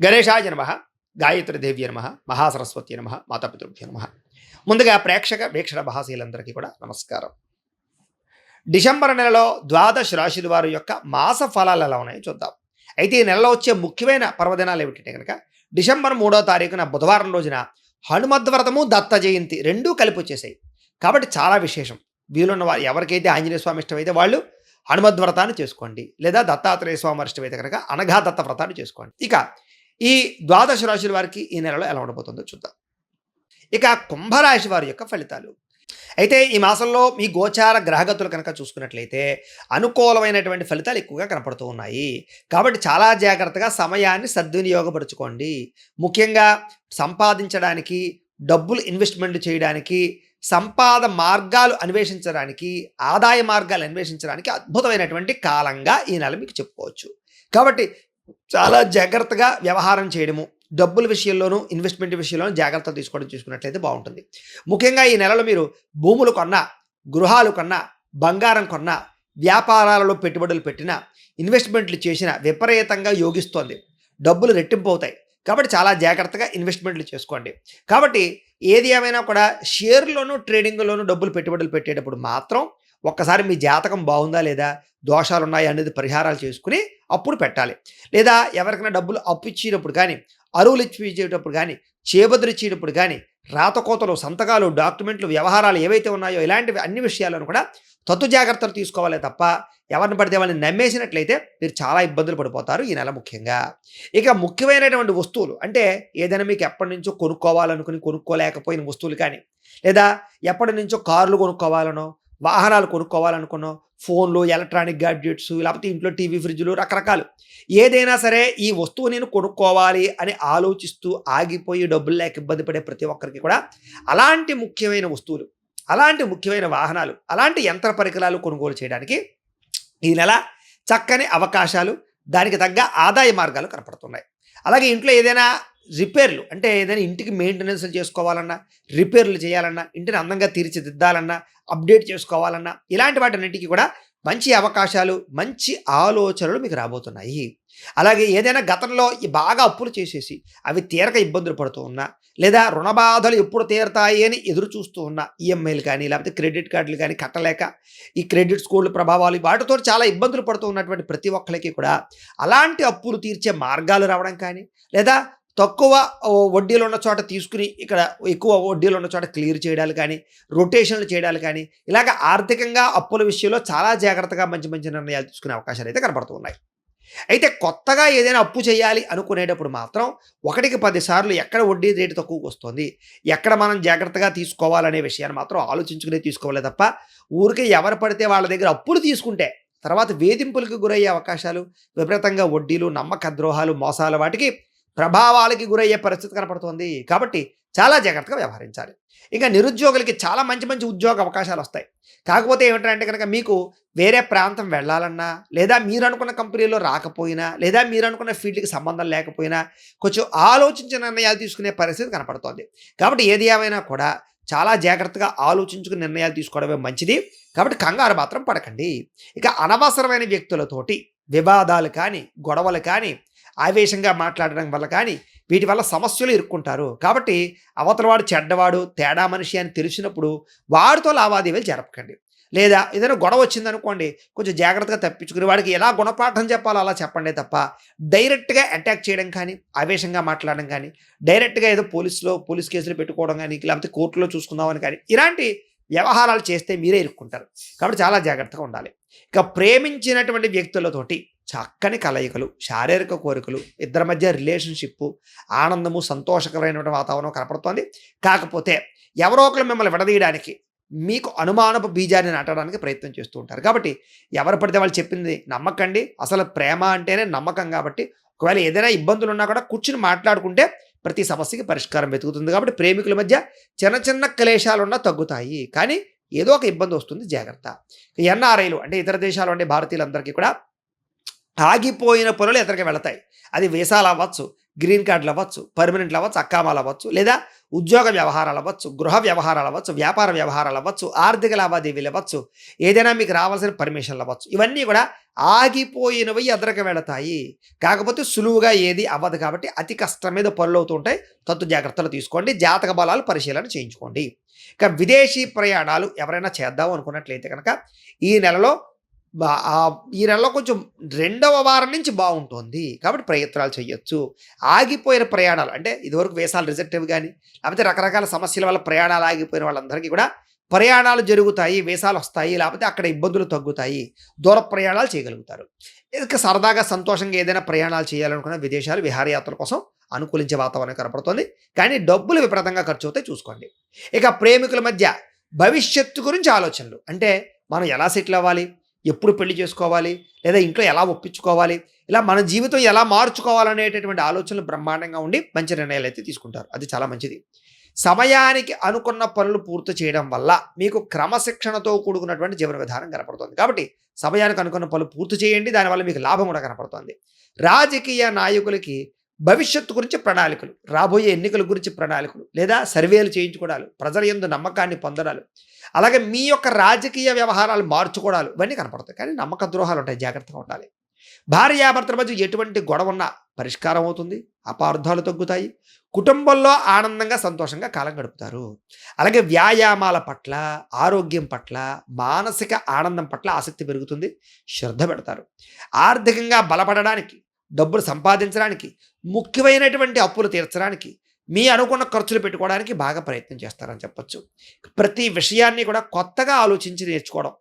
గణేశాయ నమః, గాయత్రీదేవ్యై నమః, మహాసరస్వత్యై నమః, మాతాపితృభ్యో నమః. ముందుగా ప్రేక్షక వీక్షణ మహాశీలందరికీ కూడా నమస్కారం. డిసెంబర్ నెలలో ద్వాదశ రాశుల వారి యొక్క మాస ఫలాలు ఎలా ఉన్నాయో చూద్దాం. అయితే ఈ నెలలో వచ్చే ముఖ్యమైన పర్వదినాలు ఏమిటంటే కనుక డిసెంబర్ 3వ తారీఖున బుధవారం రోజున హనుమద్ వ్రతము, దత్త జయంతి రెండూ కలిపి వచ్చేసాయి. కాబట్టి చాలా విశేషం. వీలున్న వారు ఎవరికైతే ఆంజనేయ స్వామి ఇష్టమైతే వాళ్ళు హనుమద్ వ్రతాన్ని చేసుకోండి, లేదా దత్తాత్రేయ స్వామి వారి ఇష్టమైతే కనుక అనఘా దత్త వ్రతాన్ని చేసుకోండి. ఇక ఈ ద్వాదశ రాశుల వారికి ఈ నెలలో ఎలా ఉండబోతుందో చూద్దాం. ఇక కుంభరాశి వారి యొక్క ఫలితాలు. అయితే ఈ మాసంలో మీ గోచార గ్రహగతులు కనుక చూసుకున్నట్లయితే అనుకూలమైనటువంటి ఫలితాలు ఎక్కువగా కనపడుతూ ఉన్నాయి. కాబట్టి చాలా జాగ్రత్తగా సమయాన్ని సద్వినియోగపరుచుకోండి. ముఖ్యంగా సంపాదించడానికి, డబ్బులు ఇన్వెస్ట్మెంట్ చేయడానికి, సంపాద మార్గాలు అన్వేషించడానికి, ఆదాయ మార్గాలు అన్వేషించడానికి అద్భుతమైనటువంటి కాలంగా ఈ నెల మీకు చెప్పుకోవచ్చు. కాబట్టి చాలా జాగ్రత్తగా వ్యవహారం చేయడము, డబ్బుల విషయంలోనూ ఇన్వెస్ట్మెంట్ విషయంలోనూ జాగ్రత్తలు తీసుకోవడం చూసుకున్నట్లయితే బాగుంటుంది. ముఖ్యంగా ఈ నెలలో మీరు భూములు కొన్నా, గృహాలు కొన్నా, బంగారం కొన్నా, వ్యాపారాలలో పెట్టుబడులు పెట్టినా, ఇన్వెస్ట్మెంట్లు చేసినా విపరీతంగా యోగిస్తోంది. డబ్బులు రెట్టింపు అవుతాయి. కాబట్టి చాలా జాగ్రత్తగా ఇన్వెస్ట్మెంట్లు చేసుకోండి. కాబట్టి ఏది ఏమైనా కూడా షేర్లోనూ, ట్రేడింగ్లోనూ డబ్బులు పెట్టుబడులు పెట్టేటప్పుడు మాత్రం ఒక్కసారి మీ జాతకం బాగుందా లేదా, దోషాలు ఉన్నాయా అనేది పరిహారాలు చేసుకుని అప్పుడు పెట్టాలి. లేదా ఎవరికైనా డబ్బులు అప్పు ఇచ్చేటప్పుడు కానీ, అరువులు ఇచ్చేటప్పుడు కానీ, చేబదులు ఇచ్చేటప్పుడు కానీ, రాతకోతలు, సంతకాలు, డాక్యుమెంట్లు, వ్యవహారాలు ఏవైతే ఉన్నాయో ఇలాంటివి అన్ని విషయాలను కూడా తత్తు జాగ్రత్తలు తీసుకోవాలి తప్ప ఎవరిని పడితే వాళ్ళని నమ్మేసినట్లయితే మీరు చాలా ఇబ్బందులు పడిపోతారు ఈ నెల ముఖ్యంగా. ఇక ముఖ్యమైనటువంటి వస్తువులు అంటే ఏదైనా మీకు ఎప్పటి నుంచో కొనుక్కోవాలనుకుని కొనుక్కోలేకపోయిన వస్తువులు కానీ, లేదా ఎప్పటి నుంచో కార్లు కొనుక్కోవాలనో, వాహనాలు కొనుక్కోవాలనుకున్నో, ఫోన్లు, ఎలక్ట్రానిక్ గ్యాడ్జెట్స్, లేకపోతే ఇంట్లో టీవీ, ఫ్రిడ్జ్లు రకరకాలు ఏదైనా సరే ఈ వస్తువు నేను కొనుక్కోవాలి అని ఆలోచిస్తూ ఆగిపోయి డబ్బులు లేక ఇబ్బంది పడే ప్రతి ఒక్కరికి కూడా అలాంటి ముఖ్యమైన వస్తువులు, అలాంటి ముఖ్యమైన వాహనాలు, అలాంటి యంత్ర పరికరాలు కొనుగోలు చేయడానికి ఈ నెల చక్కని అవకాశాలు, దానికి తగ్గ ఆదాయ మార్గాలు కనపడుతున్నాయి. అలాగే ఇంట్లో ఏదైనా రిపేర్లు అంటే ఏదైనా ఇంటికి మెయింటెనెన్స్లు చేసుకోవాలన్నా, రిపేర్లు చేయాలన్నా, ఇంటిని అందంగా తీర్చిదిద్దాలన్నా, అప్డేట్ చేసుకోవాలన్నా ఇలాంటి వాటన్నిటికీ కూడా మంచి అవకాశాలు, మంచి ఆలోచనలు మీకు రాబోతున్నాయి. అలాగే ఏదైనా గతంలో బాగా అప్పులు చేసేసి అవి తీరక ఇబ్బందులు పడుతూ ఉన్నా, లేదా రుణ బాధలు ఎప్పుడు తీరతాయి అని ఎదురు చూస్తూ ఉన్న ఈఎంఐలు కానీ, లేకపోతే క్రెడిట్ కార్డులు కానీ కట్టలేక ఈ క్రెడిట్ స్కోర్ల ప్రభావాలు వాటితో చాలా ఇబ్బందులు పడుతూ ఉన్నటువంటి ప్రతి ఒక్కరికి కూడా అలాంటి అప్పులు తీర్చే మార్గాలు రావడం కానీ, లేదా తక్కువ వడ్డీలు ఉన్న చోట తీసుకుని ఇక్కడ ఎక్కువ వడ్డీలు ఉన్న చోట క్లియర్ చేయడాలు కానీ, రొటేషన్లు చేయడాలు కానీ, ఇలాగ ఆర్థికంగా అప్పుల విషయంలో చాలా జాగ్రత్తగా మంచి మంచి నిర్ణయాలు తీసుకునే అవకాశాలు అయితే కనపడుతూ ఉన్నాయి. అయితే కొత్తగా ఏదైనా అప్పు చేయాలి అనుకునేటప్పుడు మాత్రం 1కి 10 సార్లు ఎక్కడ వడ్డీ రేటు తక్కువకు వస్తుంది, ఎక్కడ మనం జాగ్రత్తగా తీసుకోవాలనే విషయాన్ని మాత్రం ఆలోచించుకునే తీసుకోవాలి తప్ప ఊరికే ఎవరు పడితే వాళ్ళ దగ్గర అప్పులు తీసుకుంటే తర్వాత వేధింపులకు గురయ్యే అవకాశాలు, విపరీతంగా వడ్డీలు, నమ్మక ద్రోహాలు, మోసాలు వాటికి ప్రభావాలకి గురయ్యే పరిస్థితి కనపడుతుంది. కాబట్టి చాలా జాగ్రత్తగా వ్యవహరించాలి. ఇంకా నిరుద్యోగులకి చాలా మంచి మంచి ఉద్యోగ అవకాశాలు వస్తాయి. కాకపోతే ఏమిటంటే కనుక మీకు వేరే ప్రాంతం వెళ్ళాలన్నా, లేదా మీరు అనుకున్న కంపెనీలో రాకపోయినా, లేదా మీరు అనుకున్న ఫీల్డ్కి సంబంధం లేకపోయినా కొంచెం ఆలోచించిన నిర్ణయాలు తీసుకునే పరిస్థితి కనపడుతోంది. కాబట్టి ఏది ఏమైనా కూడా చాలా జాగ్రత్తగా ఆలోచించుకుని నిర్ణయాలు తీసుకోవడమే మంచిది. కాబట్టి కంగారు మాత్రం పడకండి. ఇక అనవసరమైన వ్యక్తులతోటి వివాదాలు కానీ, గొడవలు కానీ, ఆవేశంగా మాట్లాడడం వల్ల కానీ వీటి వల్ల సమస్యలు ఇరుక్కుంటారు. కాబట్టి అవతలవాడు చెడ్డవాడు, తేడా మనిషి అని తెలిసినప్పుడు వాడితో లావాదేవీలు జరపకండి. లేదా ఏదైనా గొడవ వచ్చిందనుకోండి, కొంచెం జాగ్రత్తగా తప్పించుకుని వాడికి ఎలా గుణపాఠం చెప్పాలో అలా చెప్పండి తప్ప డైరెక్ట్గా అటాక్ చేయడం కానీ, ఆవేశంగా మాట్లాడడం కానీ, డైరెక్ట్గా ఏదో పోలీస్ కేసులు పెట్టుకోవడం కానీ, లేకపోతే కోర్టులో చూసుకుందామని కానీ ఇలాంటి వ్యవహారాలు చేస్తే మీరే ఇరుక్కుంటారు. కాబట్టి చాలా జాగ్రత్తగా ఉండాలి. ఇక ప్రేమించినటువంటి వ్యక్తులతోటి చక్కని కలయికలు, శారీరక కోరికలు, ఇద్దరి మధ్య రిలేషన్షిప్, ఆనందము, సంతోషకరమైన వాతావరణం కనపడుతోంది. కాకపోతే ఎవరో ఒకరు మిమ్మల్ని విడదీయడానికి, మీకు అనుమానపు బీజాన్ని నాటడానికి ప్రయత్నం చేస్తూ ఉంటారు. కాబట్టి ఎవరు పడితే వాళ్ళు చెప్పింది నమ్మకండి. అసలు ప్రేమ అంటేనే నమ్మకం. కాబట్టి ఒకవేళ ఏదైనా ఇబ్బందులు ఉన్నా కూడా కూర్చుని మాట్లాడుకుంటే ప్రతి సమస్యకి పరిష్కారం వెతుకుతుంది. కాబట్టి ప్రేమికుల మధ్య చిన్న చిన్న క్లేశాలున్నా తగ్గుతాయి. కానీ ఏదో ఒక ఇబ్బంది వస్తుంది, జాగ్రత్త. ఎన్ఆర్ఐలు అంటే ఇతర దేశాలు ఉండే భారతీయులందరికీ కూడా ఆగిపోయిన పనులు ఎదురుగా వెళతాయి. అది వీసాలు అవ్వచ్చు, గ్రీన్ కార్డులు అవ్వచ్చు, పర్మనెంట్లు అవ్వచ్చు, అక్కామాలు అవ్వచ్చు, లేదా ఉద్యోగ వ్యవహారాలు అవ్వచ్చు, గృహ వ్యవహారాలు అవ్వచ్చు, వ్యాపార వ్యవహారాలు అవ్వచ్చు, ఆర్థిక లావాదేవీలు అవ్వచ్చు, ఏదైనా మీకు రావాల్సిన పర్మిషన్లు అవ్వచ్చు. ఇవన్నీ కూడా ఆగిపోయినవి ఎదరికి వెళతాయి. కాకపోతే సులువుగా ఏది అవ్వదు కాబట్టి అతి కష్టం మీద పనులు అవుతూ ఉంటాయి. తత్తు జాగ్రత్తలు తీసుకోండి. జాతక బలాలు పరిశీలన చేయించుకోండి. ఇక విదేశీ ప్రయాణాలు ఎవరైనా చేద్దాం అనుకున్నట్లయితే కనుక ఈ నెలలో ఈ నెలలో కొంచెం రెండవ వారం నుంచి బాగుంటుంది కాబట్టి ప్రయత్నాలు చేయొచ్చు. ఆగిపోయిన ప్రయాణాలు అంటే ఇదివరకు వీసాలు రిజెక్ట్ అవి కానీ లేకపోతే రకరకాల సమస్యల వల్ల ప్రయాణాలు ఆగిపోయిన వాళ్ళందరికీ కూడా ప్రయాణాలు జరుగుతాయి, వీసాలు వస్తాయి, లేకపోతే అక్కడ ఇబ్బందులు తగ్గుతాయి, దూర ప్రయాణాలు చేయగలుగుతారు. ఇక సరదాగా సంతోషంగా ఏదైనా ప్రయాణాలు చేయాలనుకున్న విదేశాలు విహారయాత్రల కోసం అనుకూలించే వాతావరణం కనపడుతుంది. కానీ డబ్బులు విపరీతంగా ఖర్చు అవుతాయి, చూసుకోండి. ఇక ప్రేమికుల మధ్య భవిష్యత్తు గురించి ఆలోచనలు అంటే మనం ఎలా సెటిల్ అవ్వాలి, ఎప్పుడు పెళ్లి చేసుకోవాలి, లేదా ఇంట్లో ఎలా ఒప్పించుకోవాలి, ఇలా మన జీవితం ఎలా మార్చుకోవాలనేటటువంటి ఆలోచనలు బ్రహ్మాండంగా ఉండి మంచి నిర్ణయాలు అయితే తీసుకుంటారు. అది చాలా మంచిది. సమయానికి అనుకున్న పనులు పూర్తి చేయడం వల్ల మీకు క్రమశిక్షణతో కూడుకున్నటువంటి జీవన విధానం కనపడుతుంది. కాబట్టి సమయానికి అనుకున్న పనులు పూర్తి చేయండి, దానివల్ల మీకు లాభం కూడా కనపడుతుంది. రాజకీయ నాయకులకి భవిష్యత్తు గురించి ప్రణాళికలు, రాబోయే ఎన్నికల గురించి ప్రణాళికలు, లేదా సర్వేలు చేయించుకోవడాలు, ప్రజల యందు నమ్మకాన్ని పొందడాలు, అలాగే మీ యొక్క రాజకీయ వ్యవహారాలు మార్చుకోవడాలు ఇవన్నీ కనపడతాయి. కానీ నమ్మక ద్రోహాలు ఉంటాయి, జాగ్రత్తగా ఉండాలి. భార్యాభర్తల మధ్య ఎటువంటి గొడవ ఉన్నా పరిష్కారం అవుతుంది, అపార్థాలు తగ్గుతాయి, కుటుంబంలో ఆనందంగా సంతోషంగా కాలం గడుపుతారు. అలాగే వ్యాయామాల పట్ల, ఆరోగ్యం పట్ల, మానసిక ఆనందం పట్ల ఆసక్తి పెరుగుతుంది, శ్రద్ధ పెడతారు. ఆర్థికంగా బలపడడానికి, డబ్బులు సంపాదించడానికి, ముఖ్యమైనటువంటి అప్పులు తీర్చడానికి, మీ అనుకున్న ఖర్చులు పెట్టుకోవడానికి బాగా ప్రయత్నం చేస్తారని చెప్పొచ్చు. ప్రతి విషయాన్ని కూడా కొత్తగా ఆలోచించి నేర్చుకోవడం,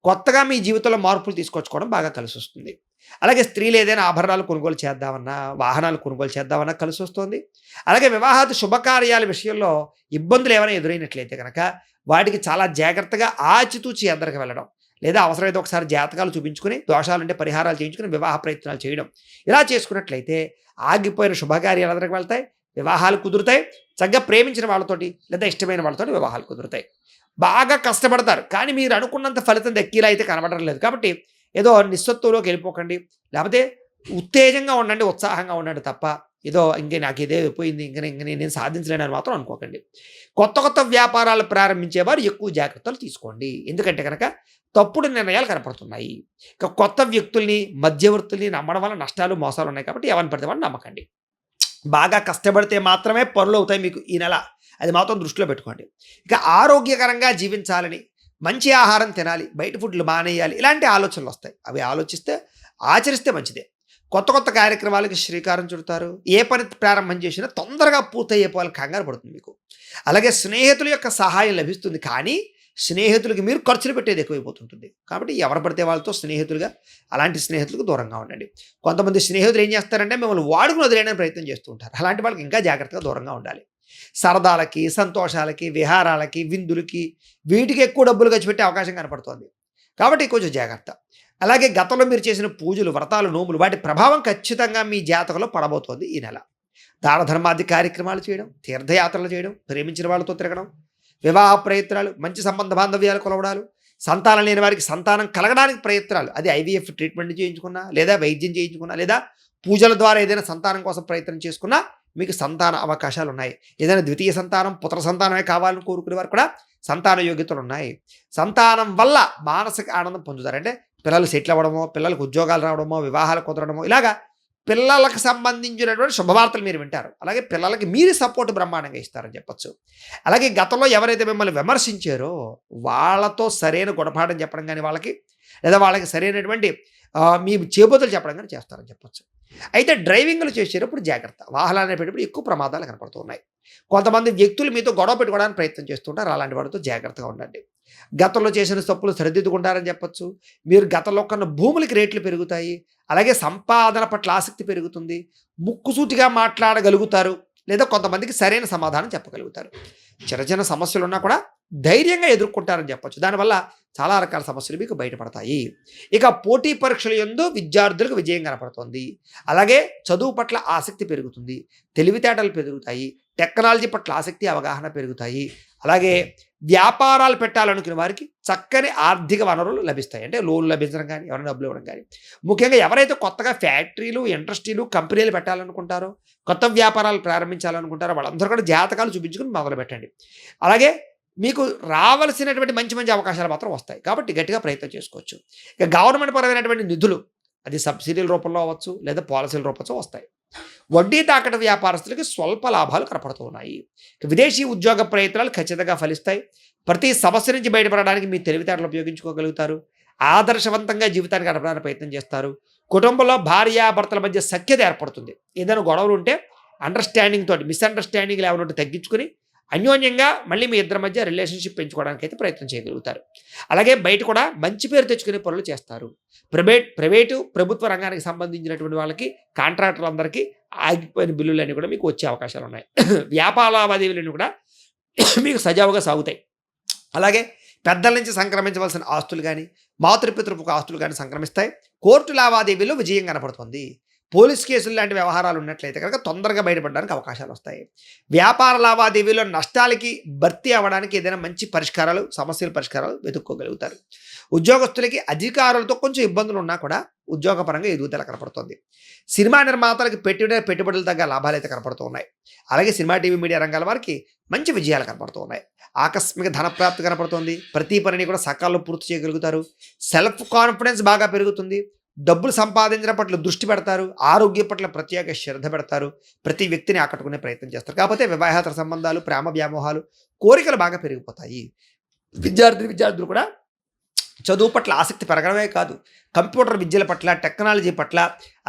కొత్తగా మీ జీవితంలో మార్పులు తీసుకొచ్చుకోవడం బాగా కలిసి వస్తుంది. అలాగే స్త్రీలు ఏదైనా ఆభరణాలు కొనుగోలు చేద్దామన్నా, వాహనాలు కొనుగోలు చేద్దామన్నా కలిసి వస్తుంది. అలాగే వివాహాది శుభకార్యాల విషయంలో ఇబ్బందులు ఏమైనా ఎదురైనట్లయితే కనుక వాటికి చాలా జాగ్రత్తగా ఆచితూచి ఎద్దరికి వెళ్ళడం, లేదా అవసరమైతే ఒకసారి జాతకాలు చూపించుకుని దోషాలుంటే పరిహారాలు చేయించుకుని వివాహ ప్రయత్నాలు చేయడం, ఇలా చేసుకున్నట్లయితే ఆగిపోయిన శుభకార్యాలు ఎదరికి వెళ్తాయి, వివాహాలు కుదురుతాయి. చక్కగా ప్రేమించిన వాళ్ళతోటి లేదా ఇష్టమైన వాళ్ళతోటి వివాహాలు కుదురుతాయి. బాగా కష్టపడతారు, కానీ మీరు అనుకున్నంత ఫలితం దక్కేలా అయితే కనబడడం లేదు. కాబట్టి ఏదో నిస్సత్తులోకి వెళ్ళిపోకండి, లేకపోతే ఉత్తేజంగా ఉండండి, ఉత్సాహంగా ఉండండి తప్ప ఏదో నాకు ఇదే అయిపోయింది, ఇంక నేను సాధించలేనని మాత్రం అనుకోకండి. కొత్త కొత్త వ్యాపారాలు ప్రారంభించేవారు ఎక్కువ జాగ్రత్తలు తీసుకోండి. ఎందుకంటే కనుక తప్పుడు నిర్ణయాలు కనపడుతున్నాయి. ఇక కొత్త వ్యక్తుల్ని, మధ్యవర్తుల్ని నమ్మడం వల్ల నష్టాలు, మోసాలు ఉన్నాయి. కాబట్టి ఎవరిని పడితే వాడిని నమ్మకండి. బాగా కష్టపడితే మాత్రమే పనులు అవుతాయి మీకు ఈ నెల, అది మాత్రం దృష్టిలో పెట్టుకోండి. ఇక ఆరోగ్యకరంగా జీవించాలని, మంచి ఆహారం తినాలి, బయట ఫుడ్లు మానేయాలి, ఇలాంటి ఆలోచనలు వస్తాయి. అవి ఆచరిస్తే మంచిదే. కొత్త కొత్త కార్యక్రమాలకి శ్రీకారం చుడతారు. ఏ పని ప్రారంభం చేసినా తొందరగా పూర్తయ్యేపోవాలి, కంగారు పడుతుంది మీకు. అలాగే స్నేహితుల యొక్క సహాయం లభిస్తుంది, కానీ స్నేహితులకి మీరు ఖర్చులు పెట్టేది ఎక్కువైపోతుంటుంది. కాబట్టి ఎవరు పడితే వాళ్ళతో స్నేహితులుగా, అలాంటి స్నేహితులకు దూరంగా ఉండండి. కొంతమంది స్నేహితులు ఏం చేస్తారంటే మిమ్మల్ని వాడుకుని వదిలేయడానికి ప్రయత్నం చేస్తూ ఉంటారు. అలాంటి వాళ్ళకి ఇంకా జాగ్రత్తగా దూరంగా ఉండాలి. సరదాలకి, సంతోషాలకి, విహారాలకి, విందులకి, వీటికి ఎక్కువ డబ్బులు ఖర్చు పెట్టే అవకాశం కనపడుతోంది. కాబట్టి కొంచెం జాగ్రత్త. అలాగే గతంలో మీరు చేసిన పూజలు, వ్రతాలు, నోములు, వాటి ప్రభావం ఖచ్చితంగా మీ జాతకంలో పడబోతోంది ఈ నెల. దాన ధర్మాది కార్యక్రమాలు చేయడం, తీర్థయాత్రలు చేయడం, ప్రేమించిన వాళ్ళతో తిరగడం, వివాహ ప్రయత్నాలు, మంచి సంబంధ బాంధవ్యాలు కొలవడాలు, సంతానం లేని వారికి సంతానం కలగడానికి ప్రయత్నాలు, అది ఐవీఎఫ్ ట్రీట్మెంట్ చేయించుకున్నా, లేదా వైద్యం చేయించుకున్నా, లేదా పూజల ద్వారా ఏదైనా సంతానం కోసం ప్రయత్నం చేసుకున్నా మీకు సంతాన అవకాశాలు ఉన్నాయి. ఏదైనా ద్వితీయ సంతానం, పుత్ర సంతానమే కావాలని కోరుకునే వారు కూడా సంతాన యోగ్యతలు ఉన్నాయి. సంతానం వల్ల మానసిక ఆనందం పొందుతారు. అంటే పిల్లలు సెటిల్ అవ్వడమో, పిల్లలకు ఉద్యోగాలు రావడమో, వివాహాలు కుదరడమో, ఇలాగా పిల్లలకు సంబంధించినటువంటి శుభవార్తలు మీరు వింటారు. అలాగే పిల్లలకి మీరు సపోర్ట్ బ్రహ్మాండంగా ఇస్తారని చెప్పొచ్చు. అలాగే గతంలో ఎవరైతే మిమ్మల్ని విమర్శించారో వాళ్ళతో సరైన గుణపాఠం చెప్పడం కానీ వాళ్ళకి, లేదా వాళ్ళకి సరైనటువంటి మీ చేబోతులు చెప్పడం కానీ చేస్తారని చెప్పొచ్చు. అయితే డ్రైవింగ్లు చేసేటప్పుడు జాగ్రత్త. వాహనాలు పెట్టేటప్పుడు ఎక్కువ ప్రమాదాలు కనపడుతూ ఉన్నాయి. కొంతమంది వ్యక్తులు మీతో గొడవ పెట్టుకోవడానికి ప్రయత్నం చేస్తుంటారు. అలాంటి వాటితో జాగ్రత్తగా ఉండండి. గతంలో చేసిన తప్పులు సరిదిద్దుకుంటారని చెప్పొచ్చు. మీరు గతంలో కొన్న భూములకి రేట్లు పెరుగుతాయి. అలాగే సంపాదన పట్ల ఆసక్తి పెరుగుతుంది. ముక్కుసూటిగా మాట్లాడగలుగుతారు, లేదా కొంతమందికి సరైన సమాధానం చెప్పగలుగుతారు. చిన్న చిన్న సమస్యలు ఉన్నా కూడా ధైర్యంగా ఎదుర్కొంటారని చెప్పొచ్చు. దానివల్ల చాలా రకాల సమస్యలు మీకు బయటపడతాయి. ఇక పోటీ పరీక్షల యందు విద్యార్థులకు విజయం కనపడుతుంది. అలాగే చదువు పట్ల ఆసక్తి పెరుగుతుంది. తెలివితేటలు పెరుగుతాయి. టెక్నాలజీ పట్ల ఆసక్తి, అవగాహన పెరుగుతాయి. అలాగే వ్యాపారాలు పెట్టాలనుకునే వారికి చక్కని ఆర్థిక వనరులు లభిస్తాయి. అంటే లోన్లు లభించడం కానీ, ఎవరైనా డబ్బులు ఇవ్వడం కానీ. ముఖ్యంగా ఎవరైతే కొత్తగా ఫ్యాక్టరీలు, ఇండస్ట్రీలు, కంపెనీలు పెట్టాలనుకుంటారో, కొత్త వ్యాపారాలు ప్రారంభించాలనుకుంటారో వాళ్ళందరూ కూడా జాతకాలు చూపించుకుని మొదలుపెట్టండి. అలాగే మీకు రావాల్సినటువంటి మంచి మంచి అవకాశాలు మాత్రం వస్తాయి. కాబట్టి గట్టిగా ప్రయత్నం చేసుకోవచ్చు. ఇక గవర్నమెంట్ పరమైనటువంటి నిధులు అది సబ్సిడీల రూపంలో అవ్వచ్చు, లేదా పాలసీల రూపంలో వస్తాయి. వడ్డీ తాకట వ్యాపారస్తులకి స్వల్ప లాభాలు కనపడుతూ ఉన్నాయి. ఇక విదేశీ ఉద్యోగ ప్రయత్నాలు ఖచ్చితంగా ఫలిస్తాయి. ప్రతి సమస్య నుంచి బయటపడడానికి మీ తెలివితేటలు ఉపయోగించుకోగలుగుతారు. ఆదర్శవంతంగా జీవితాన్ని గడపడానికి ప్రయత్నం చేస్తారు. కుటుంబంలో భార్యాభర్తల మధ్య సఖ్యత ఏర్పడుతుంది. ఏదైనా గొడవలు ఉంటే అండర్స్టాండింగ్ తోటి, మిస్అండర్స్టాండింగ్లు ఏమైనా ఉంటే తగ్గించుకుని అన్యోన్యంగా మళ్ళీ మీ ఇద్దరి మధ్య రిలేషన్షిప్ పెంచుకోవడానికి అయితే ప్రయత్నం చేయగలుగుతారు. అలాగే బయట కూడా మంచి పేరు తెచ్చుకునే పనులు చేస్తారు. ప్రైవేటు ప్రభుత్వ రంగానికి సంబంధించినటువంటి వాళ్ళకి, కాంట్రాక్టర్లందరికీ ఆగిపోయిన బిల్లులన్నీ కూడా మీకు వచ్చే అవకాశాలు ఉన్నాయి. వ్యాపార లావాదేవీలన్నీ కూడా మీకు సజావుగా సాగుతాయి. అలాగే పెద్దల నుంచి సంక్రమించవలసిన ఆస్తులు కానీ, మాతృపితృపు ఆస్తులు కానీ సంక్రమిస్తాయి. కోర్టు లావాదేవీలో విజయం కనపడుతుంది. పోలీస్ కేసులు లాంటి వ్యవహారాలు ఉన్నట్లయితే కనుక తొందరగా బయటపడడానికి అవకాశాలు వస్తాయి. వ్యాపార లావాదేవీలో నష్టాలకి భర్తీ అవ్వడానికి ఏదైనా మంచి పరిష్కారాలు, సమస్యల పరిష్కారాలు వెతుక్కోగలుగుతారు. ఉద్యోగస్తులకి అధికారులతో కొంచెం ఇబ్బందులు ఉన్నా కూడా ఉద్యోగపరంగా ఎదుగుదల కనపడుతుంది. సినిమా నిర్మాతలకు పెట్టుబడులు తగ్గ లాభాలు అయితే కనపడుతూ ఉన్నాయి. అలాగే సినిమా, టీవీ, మీడియా రంగాల వారికి మంచి విజయాలు కనపడుతూ ఉన్నాయి. ఆకస్మిక ధనప్రాప్తి కనపడుతుంది. ప్రతి పనిని కూడా సకాలంలో పూర్తి చేయగలుగుతారు. సెల్ఫ్ కాన్ఫిడెన్స్ బాగా పెరుగుతుంది. డబ్బులు సంపాదించడం పట్ల దృష్టి పెడతారు. ఆరోగ్యం పట్ల ప్రత్యేక శ్రద్ధ పెడతారు. ప్రతి వ్యక్తిని ఆకట్టుకునే ప్రయత్నం చేస్తారు. కాకపోతే వివాహేతర సంబంధాలు, ప్రేమ వ్యామోహాలు, కోరికలు బాగా పెరిగిపోతాయి. విద్యార్థులు కూడా చదువు పట్ల ఆసక్తి పెరగడమే కాదు, కంప్యూటర్ విద్యల పట్ల, టెక్నాలజీ పట్ల,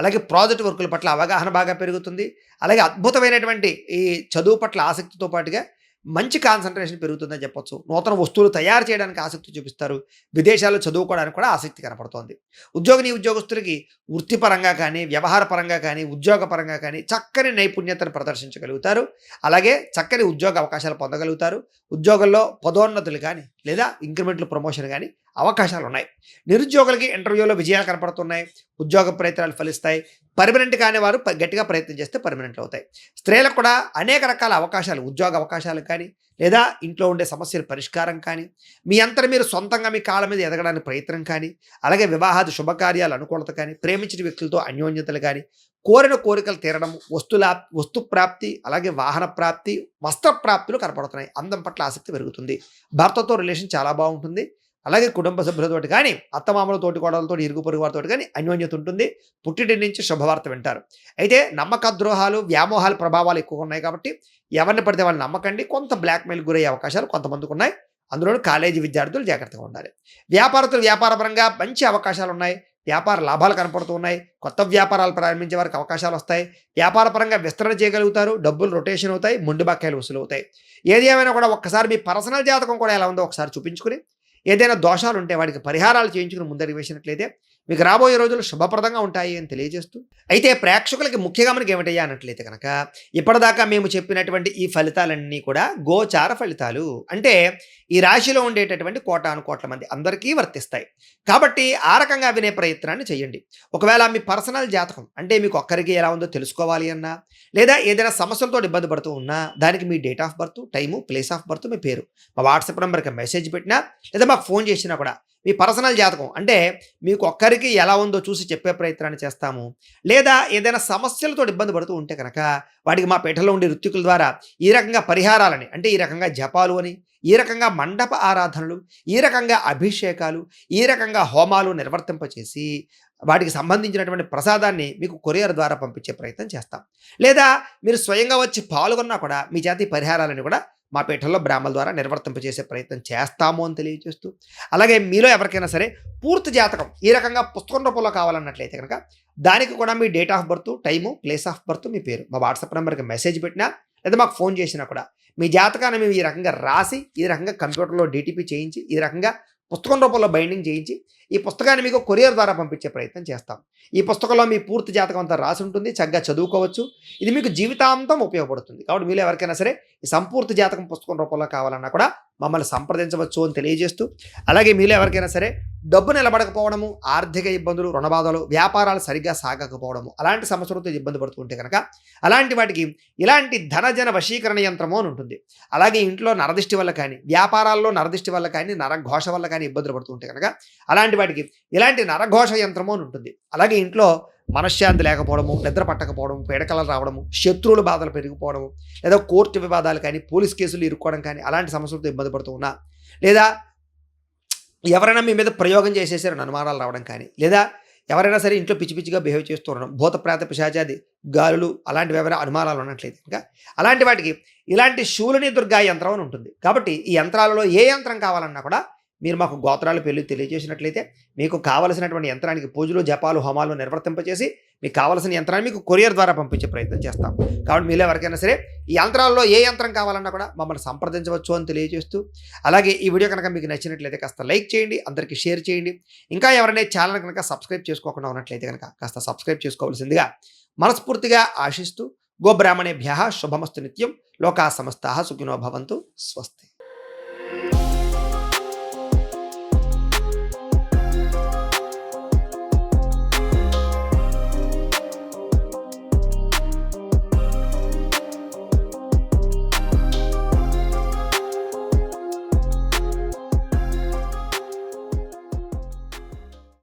అలాగే ప్రాజెక్ట్ వర్కుల పట్ల అవగాహన బాగా పెరుగుతుంది. అలాగే అద్భుతమైనటువంటి ఈ చదువు పట్ల ఆసక్తితో పాటుగా మంచి కాన్సంట్రేషన్ పెరుగుతుందని చెప్పొచ్చు. నూతన వస్తువులు తయారు చేయడానికి ఆసక్తి చూపిస్తారు. విదేశాల్లో చదువుకోవడానికి కూడా ఆసక్తి కనపడుతోంది. ఉద్యోగస్తులకి వృత్తిపరంగా కానీ, వ్యవహార పరంగా కానీ, ఉద్యోగ పరంగా కానీ చక్కని నైపుణ్యతను ప్రదర్శించగలుగుతారు. అలాగే చక్కని ఉద్యోగ అవకాశాలు పొందగలుగుతారు. ఉద్యోగంలో పదోన్నతులు కానీ, లేదా ఇంక్రిమెంట్లు, ప్రమోషన్ కానీ అవకాశాలు ఉన్నాయి. నిరుద్యోగులకి ఇంటర్వ్యూలో విజయాలు కనపడుతున్నాయి. ఉద్యోగ ప్రయత్నాలు ఫలిస్తాయి. పర్మనెంట్ కాని వారు గట్టిగా ప్రయత్నం చేస్తే పర్మనెంట్లు అవుతాయి. స్త్రీలకు కూడా అనేక రకాల అవకాశాలు, ఉద్యోగ అవకాశాలు కానీ, లేదా ఇంట్లో ఉండే సమస్యల పరిష్కారం కానీ, మీ అంతటి మీరు సొంతంగా మీ కాళ్ళ మీద ఎదగడానికి ప్రయత్నం కానీ, అలాగే వివాహాది శుభకార్యాలు అనుకూలత కానీ, ప్రేమించిన వ్యక్తులతో అన్యోన్యతలు కానీ, కోరిన కోరికలు తీరడం, వస్తు ప్రాప్తి, అలాగే వాహన ప్రాప్తి, వస్త్ర ప్రాప్తులు కనపడుతున్నాయి. అందం పట్ల ఆసక్తి పెరుగుతుంది. భర్తతో రిలేషన్ చాలా బాగుంటుంది. అలాగే కుటుంబ సభ్యులతోటి కానీ, అత్తమామలతోటి, కోడలతో, ఇరుగు పొరుగు వారితో కానీ అన్యోన్యత ఉంటుంది. పుట్టింటి నుంచి శుభవార్త వింటారు. అయితే నమ్మక ద్రోహాలు, వ్యామోహాల ప్రభావాలు ఎక్కువగా ఉన్నాయి కాబట్టి ఎవరిని పడితే వాళ్ళని నమ్మకండి. కొంత బ్లాక్మెయిల్ గురయ్యే అవకాశాలు కొంతమందికి ఉన్నాయి. అందులోనూ కాలేజీ విద్యార్థులు జాగ్రత్తగా ఉండాలి. వ్యాపారస్తులు వ్యాపారపరంగా మంచి అవకాశాలు ఉన్నాయి. వ్యాపార లాభాలు కనపడుతూ ఉన్నాయి. కొత్త వ్యాపారాలు ప్రారంభించే వారికి అవకాశాలు వస్తాయి. వ్యాపార పరంగా విస్తరణ చేయగలుగుతారు. డబ్బులు రొటేషన్ అవుతాయి. మొండి బకాయిలు వసూలు అవుతాయి. ఏది ఏమైనా కూడా ఒక్కసారి మీ పర్సనల్ జాతకం కూడా ఎలా ఉందో ఒకసారి చూపించుకుని, ఏదైనా దోషాలు ఉంటే వాటికి పరిహారాలు చేయించుకుని ముందరికి వేసినట్లయితే మీకు రాబోయే రోజులు శుభప్రదంగా ఉంటాయి అని తెలియజేస్తూ, అయితే ప్రేక్షకులకి ముఖ్యంగా మనకి ఏమిటయ్యా అన్నట్లయితే కనుక, ఇప్పటిదాకా మేము చెప్పినటువంటి ఈ ఫలితాలన్నీ కూడా గోచార ఫలితాలు. అంటే ఈ రాశిలో ఉండేటటువంటి కోటాను కోట్ల మంది అందరికీ వర్తిస్తాయి. కాబట్టి ఆ రకంగా వినే ప్రయత్నాన్ని చేయండి. ఒకవేళ మీ పర్సనల్ జాతకం అంటే మీకు ఒక్కరికి ఎలా ఉందో తెలుసుకోవాలి అన్నా, లేదా ఏదైనా సమస్యలతో ఇబ్బంది పడుతూ ఉన్నా, దానికి మీ date of birth, time, place of birth, మీ పేరు మా వాట్సాప్ నెంబర్కి మెసేజ్ పెట్టినా, లేదా మాకు ఫోన్ చేసినా కూడా మీ పర్సనల్ జాతకం అంటే మీకు ఒక్కరికి ఎలా ఉందో చూసి చెప్పే ప్రయత్నాన్ని చేస్తాము. లేదా ఏదైనా సమస్యలతో ఇబ్బంది పడుతూ ఉంటే కనుక వాటికి మా పీఠంలో ఉండే ఋత్వికుల ద్వారా ఈ రకంగా పరిహారాలని, అంటే ఈ రకంగా జపాలు అని, ఈ రకంగా మండప ఆరాధనలు, ఈ రకంగా అభిషేకాలు, ఈ రకంగా హోమాలు నిర్వర్తింపచేసి వాటికి సంబంధించినటువంటి ప్రసాదాన్ని మీకు కొరియర్ ద్వారా పంపించే ప్రయత్నం చేస్తాం. లేదా మీరు స్వయంగా వచ్చి పాల్గొన్నా కూడా మీ చేత ఈ పరిహారాలని కూడా మా పీఠంలో బ్రాహ్మణుల ద్వారా నిర్వర్తింపజేసే ప్రయత్నం చేస్తాము అని తెలియజేస్తూ, అలాగే మీలో ఎవరికైనా సరే పూర్తి జాతకం ఈ రకంగా పుస్తకం రూపంలో కావాలన్నట్లయితే కనుక దానికి కూడా మీ date of birth, time, place of birth, మీ పేరు మా వాట్సాప్ నెంబర్కి మెసేజ్ పెట్టినా, లేదా మాకు ఫోన్ చేసినా కూడా మీ జాతకాన్ని మేము ఈ రకంగా రాసి, ఈ రకంగా కంప్యూటర్లో డీటీపీ చేయించి, ఈ రకంగా పుస్తకం రూపంలో బైండింగ్ చేయించి, ఈ పుస్తకాన్ని మీకు కొరియర్ ద్వారా పంపించే ప్రయత్నం చేస్తాం. ఈ పుస్తకంలో మీ పూర్తి జాతకం అంతా రాసి ఉంటుంది. చక్కగా చదువుకోవచ్చు. ఇది మీకు జీవితాంతం ఉపయోగపడుతుంది. కాబట్టి మీలో ఎవరికైనా సరే ఈ సంపూర్తి జాతకం పుస్తకం రూపంలో కావాలన్నా కూడా మమ్మల్ని సంప్రదించవచ్చు అని తెలియజేస్తూ, అలాగే మీలో ఎవరికైనా సరే డబ్బు నిలబడకపోవడము, ఆర్థిక ఇబ్బందులు, రుణబాధలు, వ్యాపారాలు సరిగ్గా సాగకపోవడము, అలాంటి సమస్యలతో ఇబ్బంది పడుతుంటే కనుక అలాంటి వాటికి ఇలాంటి ధనజన వశీకరణ యంత్రము అని ఉంటుంది. అలాగే ఇంట్లో నరదిష్టి వల్ల కానీ, వ్యాపారాల్లో నరదిష్టి వల్ల కానీ, నరఘోష వల్ల కానీ ఇబ్బందులు పడుతుంటే కనుక అలాంటి వాటికి ఇలాంటి నరఘోష యంత్రము అని ఉంటుంది. అలాగే ఇంట్లో మనశ్శాంతి లేకపోవడము, నిద్ర పట్టకపోవడం, పీడకలలు రావడము, శత్రువుల బాధలు పెరిగిపోవడము, లేదా కోర్టు వివాదాలు కానీ, పోలీస్ కేసులు ఇరుక్కోవడం కానీ అలాంటి సమస్యలతో ఇబ్బంది పడుతూ ఉన్నా, లేదా ఎవరైనా మీ మీద ప్రయోగం చేసేసారని అనుమానాలు రావడం కానీ, లేదా ఎవరైనా సరే ఇంట్లో పిచ్చి పిచ్చిగా బిహేవ్ చేస్తూ ఉండడం, భూత ప్రేత పిశాచాది గాలులు అలాంటివి ఎవరైనా అనుమానాలు ఉన్నట్లయితే ఇంకా అలాంటి వాటికి ఇలాంటి శూలిని దుర్గా యంత్రం అని ఉంటుంది. కాబట్టి ఈ యంత్రాలలో ఏ యంత్రం కావాలన్నా కూడా మీరు మాకు గోత్రాలు పేర్లు తెలియజేసినట్లయితే మీకు కావలసినటువంటి యంత్రానికి పూజలు, జపాలు, హోమాలు నిర్వర్తింపచేసి మీకు కావలసిన యంత్రాన్ని మీకు కొరియర్ ద్వారా పంపించే ప్రయత్నం చేస్తాం. కాబట్టి మీలో ఎవరికైనా సరే ఈ యంత్రాల్లో ఏ యంత్రం కావాలన్నా కూడా మమ్మల్ని సంప్రదించవచ్చు అని తెలియజేస్తూ, అలాగే ఈ వీడియో కనుక మీకు నచ్చినట్లయితే కాస్త లైక్ చేయండి, అందరికీ షేర్ చేయండి. ఇంకా ఎవరైనా ఛానల్ కనుక సబ్స్క్రైబ్ చేసుకోకుండా ఉన్నట్లయితే కనుక కాస్త సబ్స్క్రైబ్ చేసుకోవాల్సిందిగా మనస్ఫూర్తిగా ఆశిస్తూ, గోబ్రాహ్మణేభ్యః శుభమస్తు నిత్యం. లోకా సమస్తాః సుఖినో భవంతు. స్వస్తి.